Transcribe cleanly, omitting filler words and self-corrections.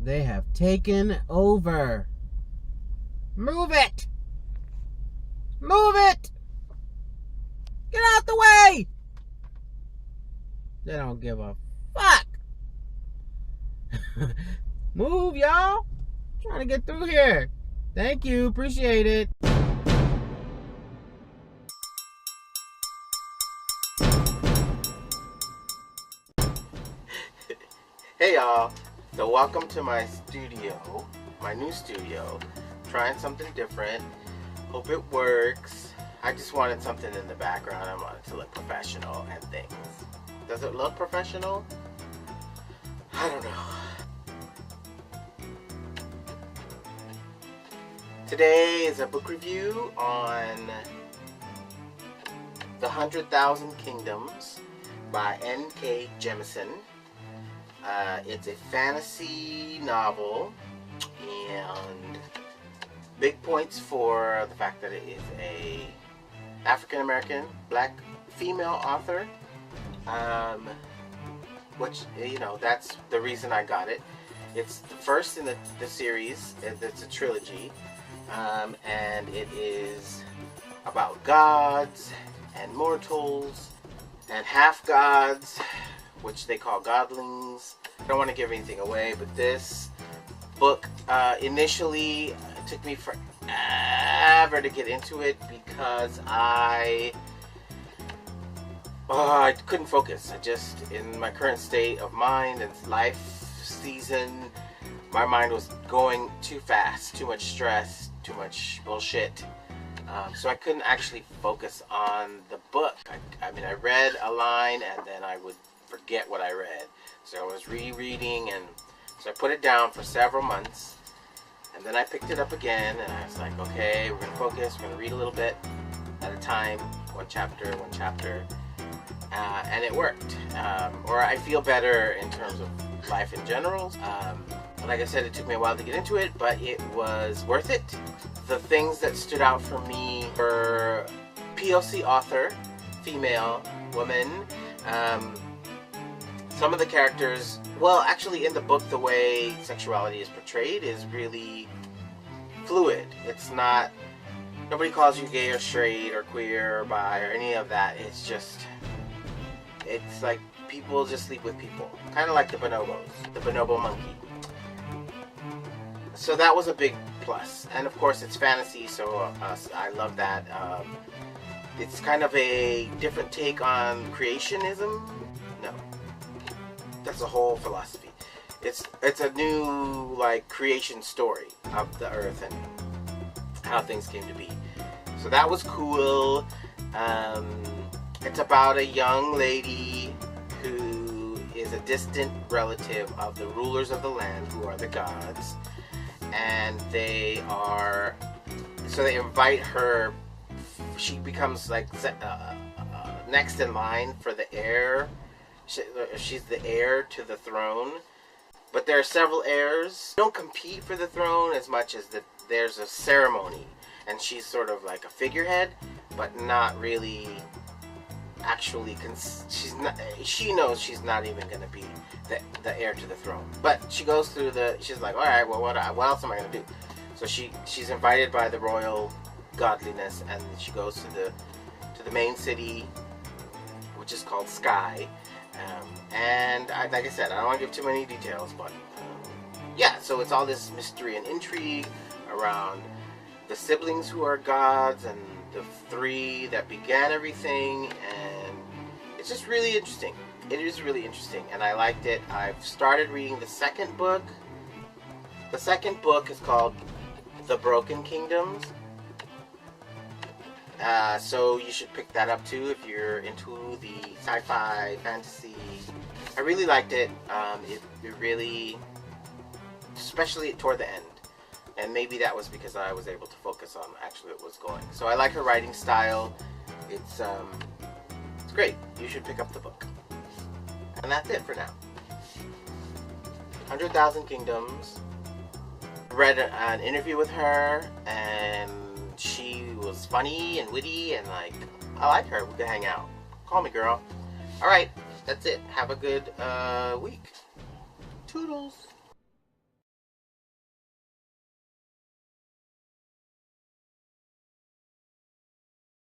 They have taken over. Move it! Move it! Get out the way! They don't give a fuck. Move, y'all. Trying to get through here. Thank you. Appreciate it. Hey, y'all. So welcome to my studio, my new studio. Trying something different. Hope it works. I just wanted something in the background. I wanted to look professional and things. Does it look professional? I don't know. Today is a book review on The 100,000 Kingdoms by N.K. Jemisin. It's a fantasy novel, and big points for the fact that it is a African-American black female author, which, you know, that's the reason I got it. It's the first in the series. It's a trilogy, and it is about gods and mortals and half-gods, which they call godlings. I don't want to give anything away, but this book, initially, it took me forever to get into it because I couldn't focus. I just, in my current state of mind and life season, my mind was going too fast, too much stress, too much bullshit. So I couldn't actually focus on the book. I mean, I read a line and then I would forget what I read. So I was rereading, and so I put it down for several months, and then I picked it up again, and I was like, okay, we're going to focus, we're going to read a little bit at a time, one chapter, and it worked. Or I feel better in terms of life in general. Like I said, it took me a while to get into it, but it was worth it. The things that stood out for me were POC author, female, woman. Some of the characters, well, actually in the book, the way sexuality is portrayed is really fluid. It's not, nobody calls you gay or straight or queer or bi or any of that. It's just, it's like people just sleep with people. Kind of like the bonobos, the bonobo monkey. So that was a big plus. And of course it's fantasy, so I love that. It's kind of a different take on creationism. No. That's a whole philosophy. It's a new, like, creation story of the earth and how things came to be. So that was cool. It's about a young lady who is a distant relative of the rulers of the land, who are the gods, and they invite her. She becomes like next in line for the heir. She's the heir to the throne, but there are several heirs. They don't compete for the throne as much as that there's a ceremony, and she's sort of like a figurehead, but not really actually. She knows she's not even going to be the heir to the throne, but she goes through she's like, all right, well, what else am I going to do? So she's invited by the royal godliness, and she goes to the main city, which is called Sky. And like I said, I don't want to give too many details, but yeah, so it's all this mystery and intrigue around the siblings who are gods and the three that began everything, and it's just really interesting. It is really interesting, and I liked it. I've started reading the second book. The second book is called The Broken Kingdoms. So you should pick that up too if you're into the sci-fi, fantasy. I really liked it. It really, especially toward the end. And maybe that was because I was able to focus on actually what was going. So I like her writing style. It's great. You should pick up the book. And that's it for now. 100,000 Kingdoms. Read an interview with her, and she was funny and witty, and like, I like her. We could hang out. Call me, girl. Alright, that's it. Have a good week. Toodles.